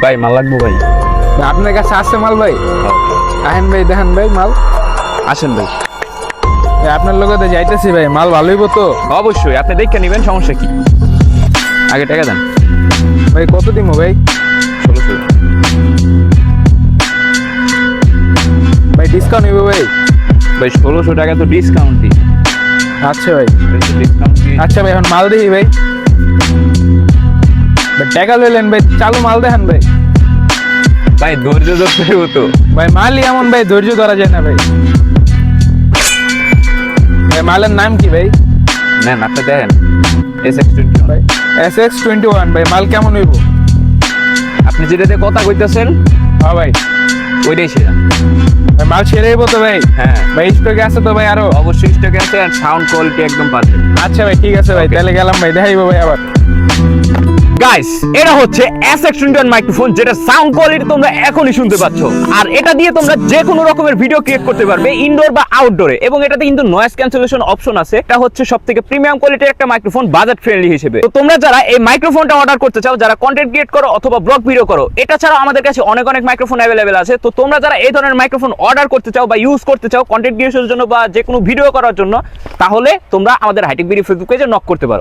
ভাই মাল লাগবো ভাই। আপনার কাছে আছে মাল ভাই? আহেন ভাই, দেখেন ভাই মাল। আসেন ভাই। আপনার লোকে তো যাইতেছি ভাই, মাল ভালোই তো? অবশ্যই, আপনি দেখে নেবেন, সমস্যা কি। আগে টাকা দেন ভাই। কত দিমো ভাই? 1600। ভাই ডিসকাউন্ট হইব ভাই? ভাই 1600 টাকা তো ডিসকাউন্ট দিই। আচ্ছা ভাই। ডিসকাউন্ট দিই। আচ্ছা ভাই, এখন মাল দেখি ভাই। টাকা লইলেন ভাই, চালু মাল দেখেন ভাই। ভাই ধৈর্য ধরতে হইব তো। ভাই মালই এমন ভাই, ধৈর্য ধরা যায় না ভাই। ভাই মালের নাম কি ভাই? নেন আপনি দেখেন। SX21 ভাই SX21 ভাই, মাল কেমন হইব? আপনি যেটাতে কথা কইতেছেন হ্যাঁ ভাই। ওইটাই সেরা। ভাই মাল ছেড়ে হইব তো ভাই? হ্যাঁ ভাই স্টকে আছে তো ভাই আরো? অবশ্যই স্টকে আছে, আর সাউন্ড কোয়ালিটি একদম পারফেক্ট। আচ্ছা ভাই, ঠিক আছে ভাই, তাহলে গেলাম ভাই, দেখাইবো ভাই আবার। গাইস, এটা হচ্ছে SX21 মাইক্রোফোন, যেটা সাউন্ড কোয়ালিটি তোমরা এখনই শুনতে পাচ্ছ। আর এটা দিয়ে তোমরা যে কোনো রকমের ভিডিও ক্রিয়েট করতে পারবে, ইনডোর বা আউটডোরে। এবং এটাতে কিন্তু নয়েজ ক্যান্সেলেশন অপশন আছে। এটা হচ্ছে সবথেকে প্রিমিয়াম কোয়ালিটির একটা মাইক্রোফোন, বাজেট ফ্রেন্ডলি হিসেবে। তো তোমরা যারা এই মাইক্রোফোনটা অর্ডার করতে চাও, যারা কন্টেন্ট ক্রিয়েট করো অথবা ব্লগ ভিডিও করো, এটা ছাড়াও আমাদের কাছে অনেক অনেক মাইক্রোফোন অ্যাভেলেবেল আছে। তো তোমরা যারা এই ধরনের মাইক্রোফোন অর্ডার করতে চাও বা ইউজ করতে চাও কন্টেন্ট ক্রিয়েশনের জন্য বা যে কোনো ভিডিও করার জন্য, তাহলে তোমরা আমাদের হাইটেক ভিডিও ফেসবুক পেজে নক করতে পারো।